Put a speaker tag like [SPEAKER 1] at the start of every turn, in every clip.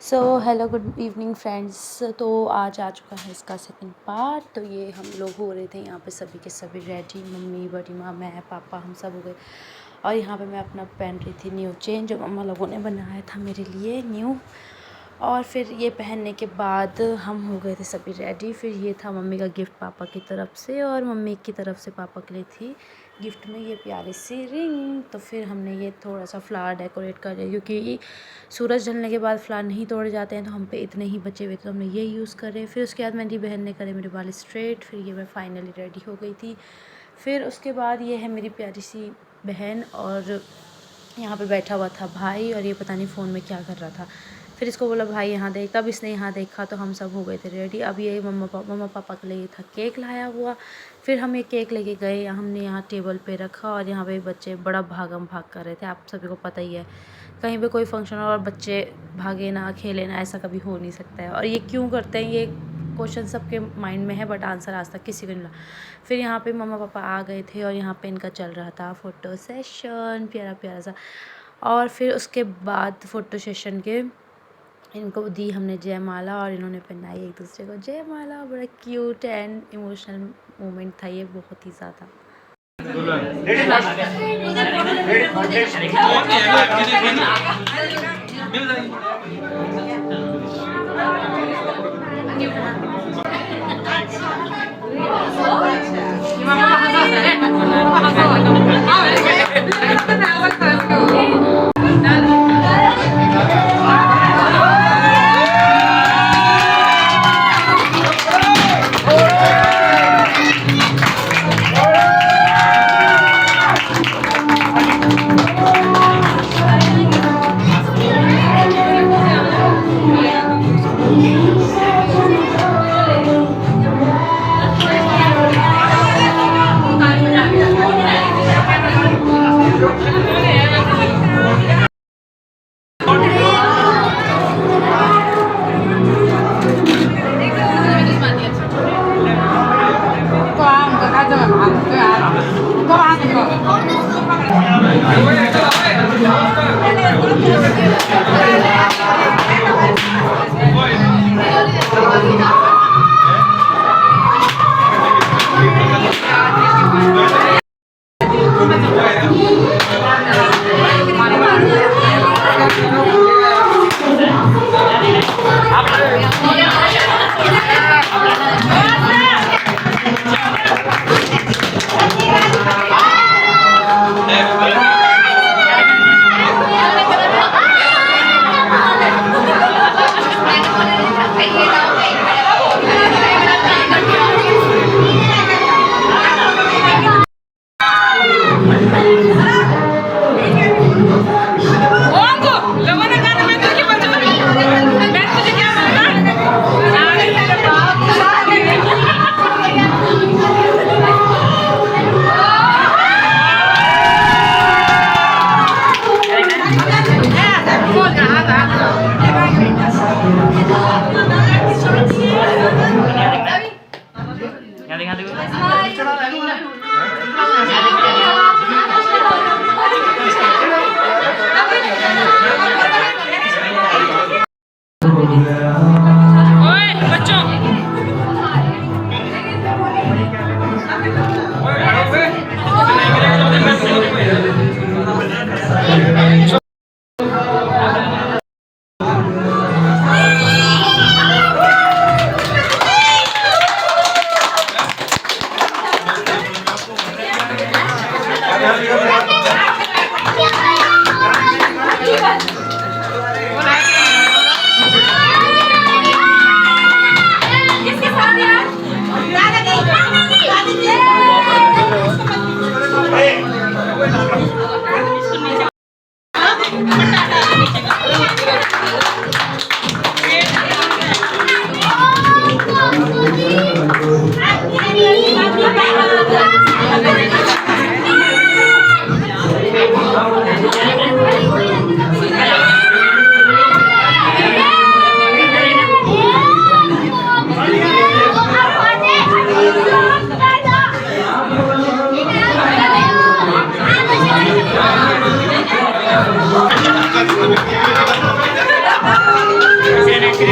[SPEAKER 1] So hello good evening friends. तो आज आ चुका है इसका सेकंड पार्ट। तो ये हम लोग हो रहे थे यहाँ पे सभी के सभी रेडी, मम्मी, बड़ी माँ, मैं, पापा, हम सब हो गए। और यहाँ पे मैं अपना पहन रही थी न्यू चेन जो मम्मा लोगों ने बनाया था मेरे लिए न्यू। और फिर ये पहनने के बाद हम हो गए थे सभी रेडी। फिर ये था मम्मी का गिफ्ट पापा की तरफ से, और मम्मी की तरफ से पापा के लिए थी गिफ्ट में ये प्यारी सी रिंग। तो फिर हमने ये थोड़ा सा फ्लावर डेकोरेट कर दिया, क्योंकि सूरज ढलने के बाद फ्लावर नहीं तोड़े जाते हैं, तो हम पे इतने ही बचे हुए थे तो हमने ये यूज़ करे। फिर उसके बाद मेरी बहन ने करे मेरे बाल स्ट्रेट। फिर ये मैं फाइनली रेडी हो गई थी। फिर उसके बाद ये है मेरी प्यारी सी बहन, और यहाँ पे बैठा हुआ था भाई, और ये पता नहीं फ़ोन में क्या कर रहा था। फिर इसको बोला भाई यहाँ देख, तब इसने यहाँ देखा तो हम सब हो गए थे रेडी। अब ये मम्मा पापा के लिए था केक लाया हुआ। फिर हम ये केक लेके गए, हमने यहाँ टेबल पे रखा, और यहाँ पे बच्चे बड़ा भागम भाग कर रहे थे। आप सभी को पता ही है, कहीं पे कोई फंक्शन हो और बच्चे भागे ना, खेले ना, ऐसा कभी हो नहीं सकता है। और ये क्यों करते हैं, ये क्वेश्चन सबके माइंड में है, बट आंसर आज तक किसी को नहीं मिला। फिर यहाँ पे मम्मा पापा आ गए थे, और यहाँ पे इनका चल रहा था फ़ोटो सेशन, प्यारा प्यारा सा। और फिर उसके बाद फ़ोटो सेशन के इनको दी हमने जयमाला, और इन्होंने पहनाई एक दूसरे को जयमाला। बड़ा क्यूट एंड इमोशनल मोमेंट था ये, बहुत ही ज़्यादा। और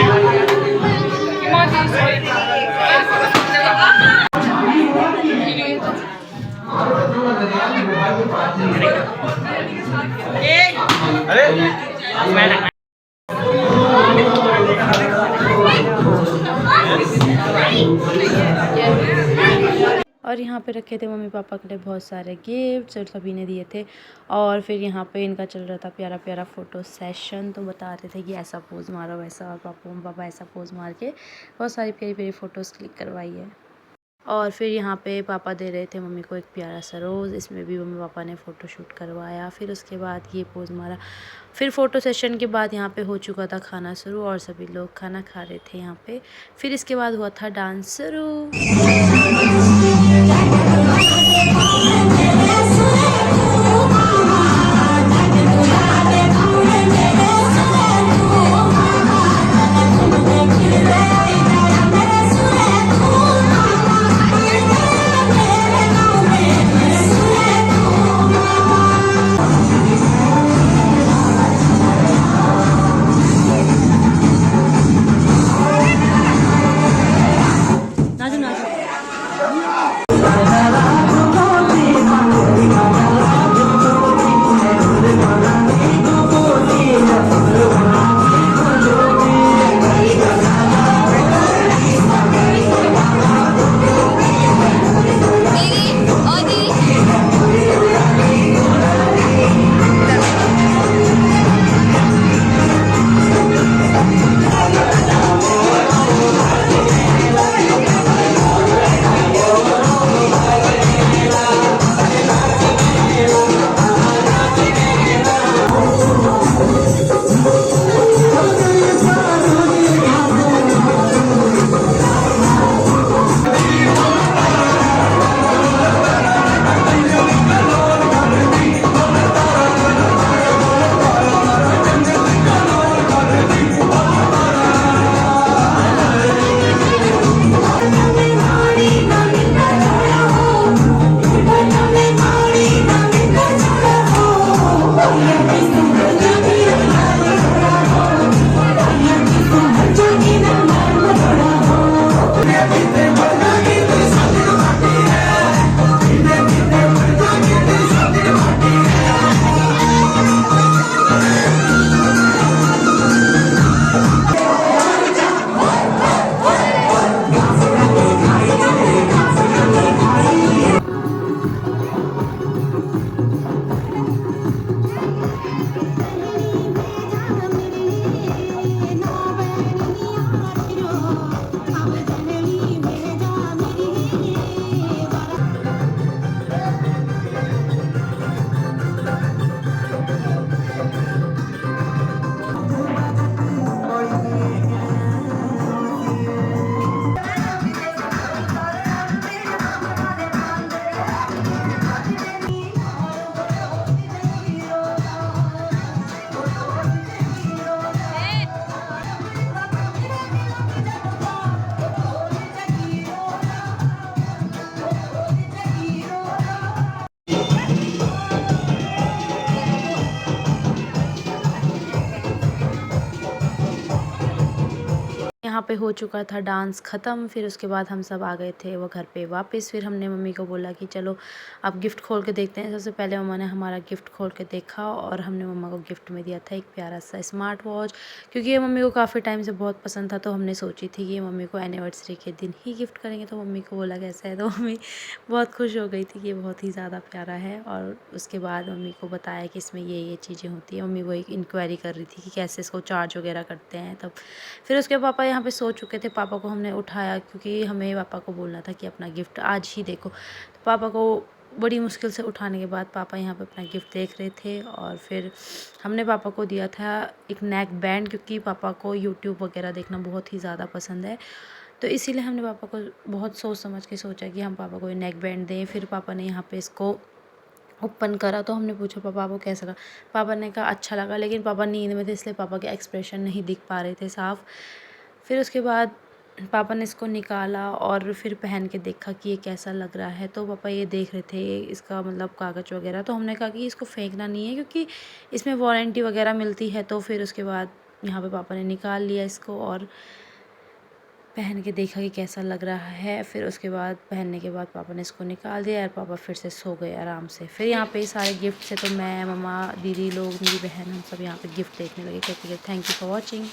[SPEAKER 1] यहाँ पे रखे थे मम्मी पापा के लिए बहुत सारे गिफ्ट्स और सभी ने दिए थे। और फिर यहाँ पे इनका चल रहा था प्यारा प्यारा फ़ोटो सेशन, तो बता रहे थे कि ऐसा पोज़ मारो वैसा, और पापा ऐसा पोज़ मार के बहुत सारी प्यारी प्यारी फ़ोटोज़ क्लिक करवाई है। और फिर यहाँ पे पापा दे रहे थे मम्मी को एक प्यारा सा रोज़, इसमें भी मम्मी पापा ने फ़ोटो शूट करवाया। फिर उसके बाद ये पोज़ मारा। फिर फ़ोटो सेशन के बाद यहाँ पे हो चुका था खाना शुरू और सभी लोग खाना खा रहे थे यहाँ पे। फिर इसके बाद हुआ था डांस शुरू। यहाँ पे हो चुका था डांस ख़त्म। फिर उसके बाद हम सब आ गए थे वो घर पे वापस। फिर हमने मम्मी को बोला कि चलो अब गिफ्ट खोल के देखते हैं। सबसे पहले मम्मा ने हमारा गिफ्ट खोल के देखा और हमने मम्मा को गिफ्ट में दिया था एक प्यारा सा स्मार्ट वॉच, क्योंकि ये मम्मी को काफ़ी टाइम से बहुत पसंद था। तो हमने सोची थी कि ये मम्मी को एनिवर्सरी के दिन ही गिफ्ट करेंगे। तो मम्मी को बोला कैसा है, तो मम्मी बहुत खुश हो गई थी कि ये बहुत ही ज़्यादा प्यारा है। और उसके बाद मम्मी को बताया कि इसमें ये चीज़ें होती हैं। मम्मी वो एक इंक्वायरी कर रही थी कि कैसे इसको चार्ज वगैरह करते हैं तब। फिर उसके पापा यहाँ पे सो चुके थे। पापा को हमने उठाया क्योंकि हमें पापा को बोलना था कि अपना गिफ्ट आज ही देखो। तो पापा को बड़ी मुश्किल से उठाने के बाद पापा यहाँ पे अपना गिफ्ट देख रहे थे। और फिर हमने पापा को दिया था एक नेक बैंड, क्योंकि पापा को यूट्यूब वगैरह देखना बहुत ही ज़्यादा पसंद है। तो इसीलिए हमने पापा को बहुत सोच समझ के सोचा कि हम पापा को ये नेक बैंड दें। फिर पापा ने यहाँ पे इसको ओपन करा तो हमने पूछा पापा को कैसा लगा। पापा ने कहा अच्छा लगा, लेकिन पापा नींद में थे इसलिए पापा के एक्सप्रेशन नहीं दिख पा रहे थे साफ़। फिर उसके बाद पापा ने इसको निकाला और फिर पहन के देखा कि ये कैसा लग रहा है। तो पापा ये देख रहे थे इसका मतलब कागज़ वगैरह। तो हमने कहा कि इसको फेंकना नहीं है क्योंकि इसमें वारंटी वगैरह मिलती है। तो फिर उसके बाद यहाँ पे पापा ने निकाल लिया इसको और पहन के देखा कि कैसा लग रहा है। फिर उसके बाद पहनने के बाद पापा ने इसको निकाल दिया और पापा फिर से सो गए आराम से। फिर यहाँ पे सारे गिफ्ट थे तो मैं, मम्मा, दीदी लोग, मेरी बहन, हम सब यहाँ पे गिफ्ट देखने लगे। कहते थे थैंक यू फॉर वॉचिंग।